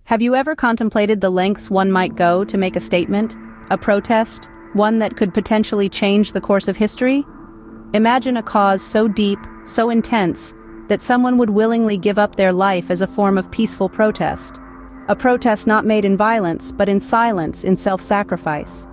Have you ever contemplated the lengths one might go to make a statement, a protest, one that could potentially change the course of history? Imagine a cause so deep, so intense, that someone would willingly give up their life as a form of peaceful protest. A protest not made in violence, but in silence, in self-sacrifice.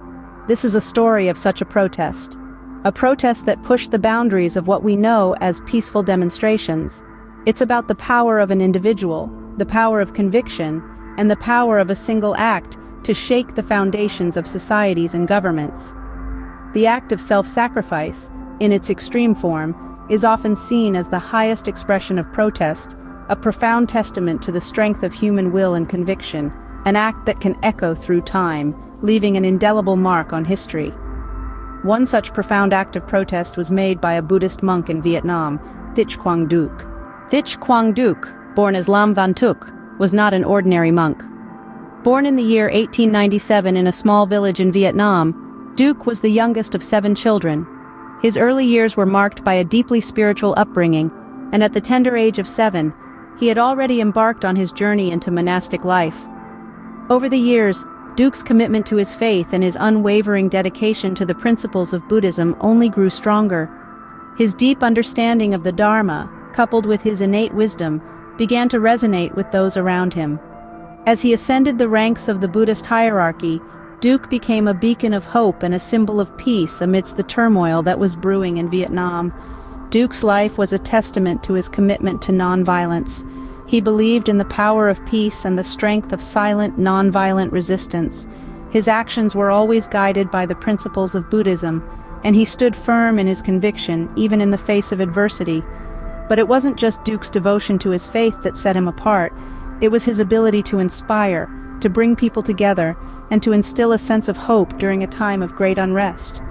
This is a story of such a protest that pushed the boundaries of what we know as peaceful demonstrations. It's about the power of an individual, the power of conviction, and the power of a single act to shake the foundations of societies and governments. The act of self-sacrifice, in its extreme form, is often seen as the highest expression of protest, a profound testament to the strength of human will and conviction, an act that can echo through time, leaving an indelible mark on history. One such profound act of protest was made by a Buddhist monk in Vietnam, Thich Quang Duc. Thich Quang Duc, born as Lam Van Tuc, was not an ordinary monk. Born in the year 1897 in a small village in Vietnam, Duc was the youngest of 7 children. His early years were marked by a deeply spiritual upbringing, and at the tender age of 7, he had already embarked on his journey into monastic life. Over the years, Duc's commitment to his faith and his unwavering dedication to the principles of Buddhism only grew stronger. His deep understanding of the Dharma, coupled with his innate wisdom, began to resonate with those around him. As he ascended the ranks of the Buddhist hierarchy, Duc became a beacon of hope and a symbol of peace amidst the turmoil that was brewing in Vietnam. Duc's life was a testament to his commitment to nonviolence. He believed in the power of peace and the strength of silent, nonviolent resistance. His actions were always guided by the principles of Buddhism, and he stood firm in his conviction, even in the face of adversity. But it wasn't just Duc's devotion to his faith that set him apart. It was his ability to inspire, to bring people together, and to instill a sense of hope during a time of great unrest.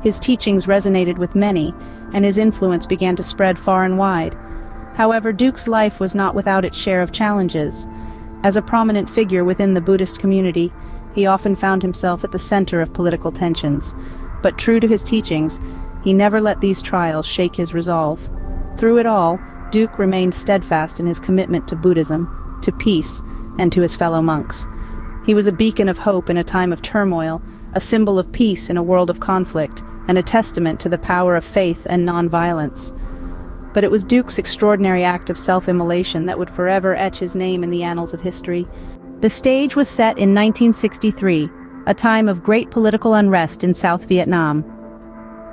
His teachings resonated with many, and his influence began to spread far and wide. However, Duc's life was not without its share of challenges. As a prominent figure within the Buddhist community, he often found himself at the center of political tensions. But true to his teachings, he never let these trials shake his resolve. Through it all, Duc remained steadfast in his commitment to Buddhism, to peace, and to his fellow monks. He was a beacon of hope in a time of turmoil, a symbol of peace in a world of conflict, and a testament to the power of faith and nonviolence. But it was Duc's extraordinary act of self-immolation that would forever etch his name in the annals of history. The stage was set in 1963, a time of great political unrest in South Vietnam.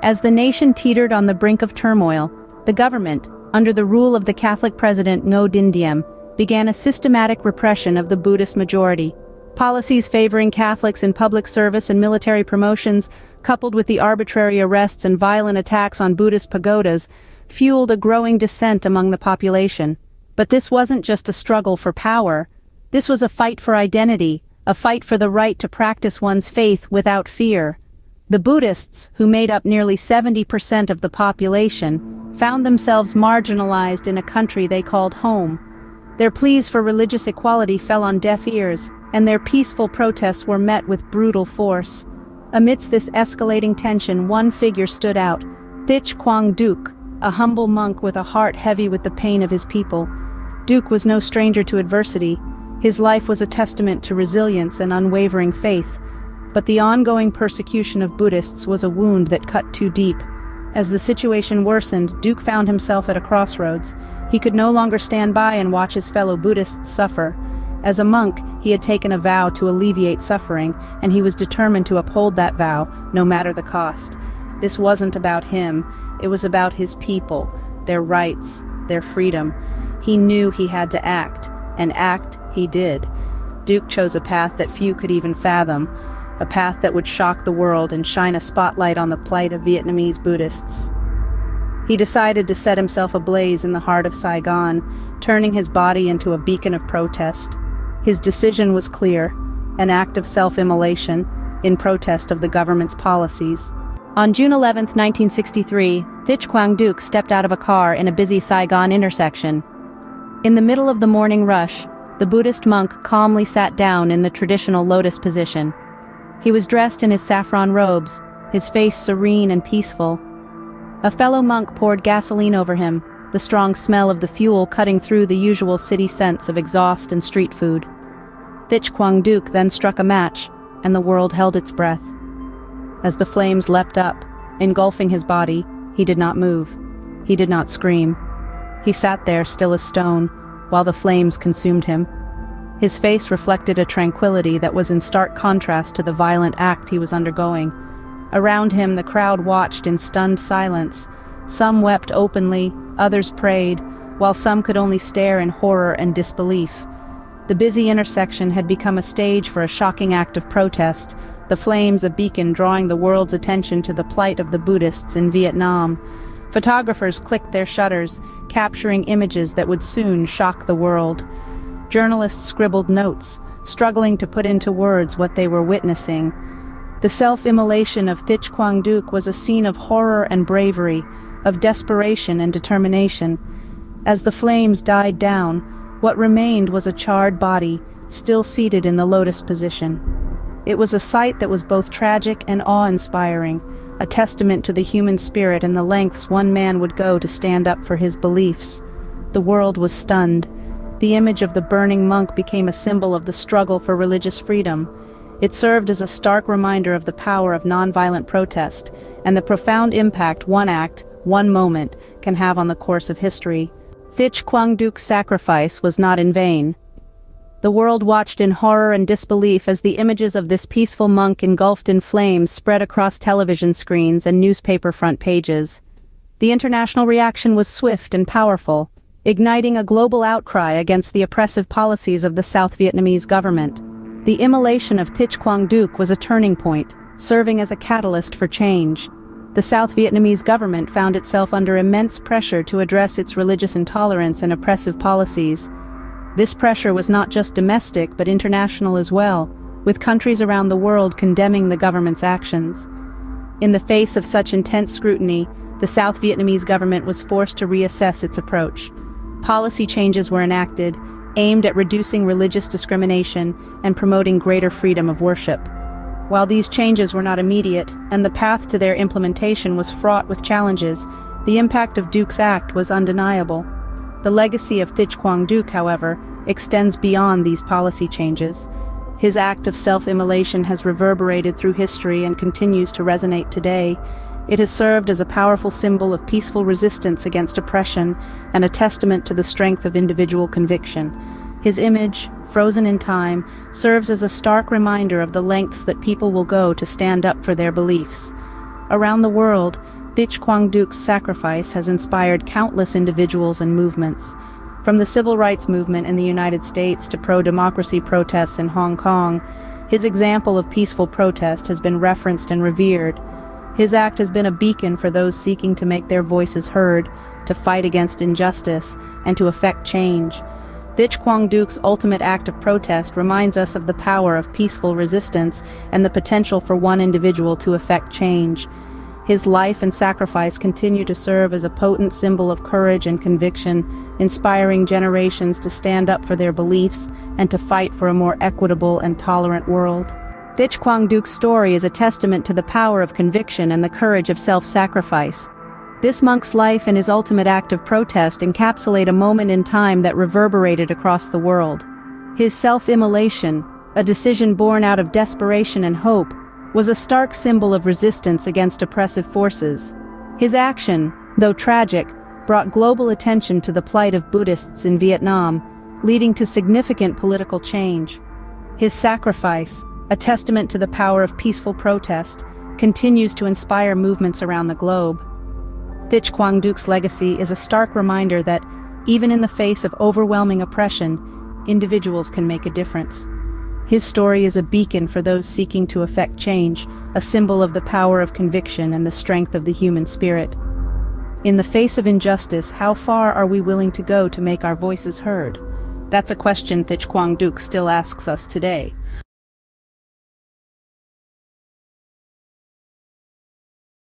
As the nation teetered on the brink of turmoil, the government, under the rule of the Catholic president Ngo Dinh Diem, began a systematic repression of the Buddhist majority. Policies favoring Catholics in public service and military promotions, coupled with the arbitrary arrests and violent attacks on Buddhist pagodas, fueled a growing dissent among the population. But this wasn't just a struggle for power. This was a fight for identity, a fight for the right to practice one's faith without fear. The Buddhists, who made up nearly 70% of the population, found themselves marginalized in a country they called home. Their pleas for religious equality fell on deaf ears, and their peaceful protests were met with brutal force. Amidst this escalating tension, one figure stood out, Thich Quang Duc, a humble monk with a heart heavy with the pain of his people. Duc was no stranger to adversity. His life was a testament to resilience and unwavering faith. But the ongoing persecution of Buddhists was a wound that cut too deep. As the situation worsened, Duc found himself at a crossroads. He could no longer stand by and watch his fellow Buddhists suffer. As a monk, he had taken a vow to alleviate suffering, and he was determined to uphold that vow, no matter the cost. This wasn't about him, it was about his people, their rights, their freedom. He knew he had to act, and act he did. Duc chose a path that few could even fathom, a path that would shock the world and shine a spotlight on the plight of Vietnamese Buddhists. He decided to set himself ablaze in the heart of Saigon, turning his body into a beacon of protest. His decision was clear, an act of self-immolation, in protest of the government's policies. On June 11, 1963, Thich Quang Duc stepped out of a car in a busy Saigon intersection. In the middle of the morning rush, the Buddhist monk calmly sat down in the traditional lotus position. He was dressed in his saffron robes, his face serene and peaceful. A fellow monk poured gasoline over him, the strong smell of the fuel cutting through the usual city scents of exhaust and street food. Thich Quang Duc then struck a match, and the world held its breath. As the flames leapt up, engulfing his body, he did not move. He did not scream. He sat there still as stone, while the flames consumed him. His face reflected a tranquility that was in stark contrast to the violent act he was undergoing. Around him, the crowd watched in stunned silence. Some wept openly, others prayed, while some could only stare in horror and disbelief. The busy intersection had become a stage for a shocking act of protest, the flames a beacon drawing the world's attention to the plight of the Buddhists in Vietnam. Photographers clicked their shutters, capturing images that would soon shock the world. Journalists scribbled notes, struggling to put into words what they were witnessing. The self-immolation of Thich Quang Duc was a scene of horror and bravery, of desperation and determination. As the flames died down, what remained was a charred body, still seated in the lotus position. It was a sight that was both tragic and awe-inspiring, a testament to the human spirit and the lengths one man would go to stand up for his beliefs. The world was stunned. The image of the burning monk became a symbol of the struggle for religious freedom. It served as a stark reminder of the power of nonviolent protest and the profound impact one act, one moment, can have on the course of history. Thich Quang Duc's sacrifice was not in vain. The world watched in horror and disbelief as the images of this peaceful monk engulfed in flames spread across television screens and newspaper front pages. The international reaction was swift and powerful, igniting a global outcry against the oppressive policies of the South Vietnamese government. The immolation of Thich Quang Duc was a turning point, serving as a catalyst for change. The South Vietnamese government found itself under immense pressure to address its religious intolerance and oppressive policies. This pressure was not just domestic but international as well, with countries around the world condemning the government's actions. In the face of such intense scrutiny, the South Vietnamese government was forced to reassess its approach. Policy changes were enacted, aimed at reducing religious discrimination and promoting greater freedom of worship. While these changes were not immediate, and the path to their implementation was fraught with challenges, the impact of Duc's act was undeniable. The legacy of Thich Quang Duc, however, extends beyond these policy changes. His act of self-immolation has reverberated through history and continues to resonate today. It has served as a powerful symbol of peaceful resistance against oppression and a testament to the strength of individual conviction. His image, frozen in time, serves as a stark reminder of the lengths that people will go to stand up for their beliefs. Around the world, Thich Quang Duc's sacrifice has inspired countless individuals and movements. From the civil rights movement in the United States to pro-democracy protests in Hong Kong, his example of peaceful protest has been referenced and revered. His act has been a beacon for those seeking to make their voices heard, to fight against injustice, and to effect change. Thich Quang Duc's ultimate act of protest reminds us of the power of peaceful resistance and the potential for one individual to effect change. His life and sacrifice continue to serve as a potent symbol of courage and conviction, inspiring generations to stand up for their beliefs and to fight for a more equitable and tolerant world. Thich Quang Duc's story is a testament to the power of conviction and the courage of self-sacrifice. This monk's life and his ultimate act of protest encapsulate a moment in time that reverberated across the world. His self-immolation, a decision born out of desperation and hope, was a stark symbol of resistance against oppressive forces. His action, though tragic, brought global attention to the plight of Buddhists in Vietnam, leading to significant political change. His sacrifice, a testament to the power of peaceful protest, continues to inspire movements around the globe. Thich Quang Duc's legacy is a stark reminder that, even in the face of overwhelming oppression, individuals can make a difference. His story is a beacon for those seeking to effect change, a symbol of the power of conviction and the strength of the human spirit. In the face of injustice, how far are we willing to go to make our voices heard? That's a question Thich Quang Duc still asks us today.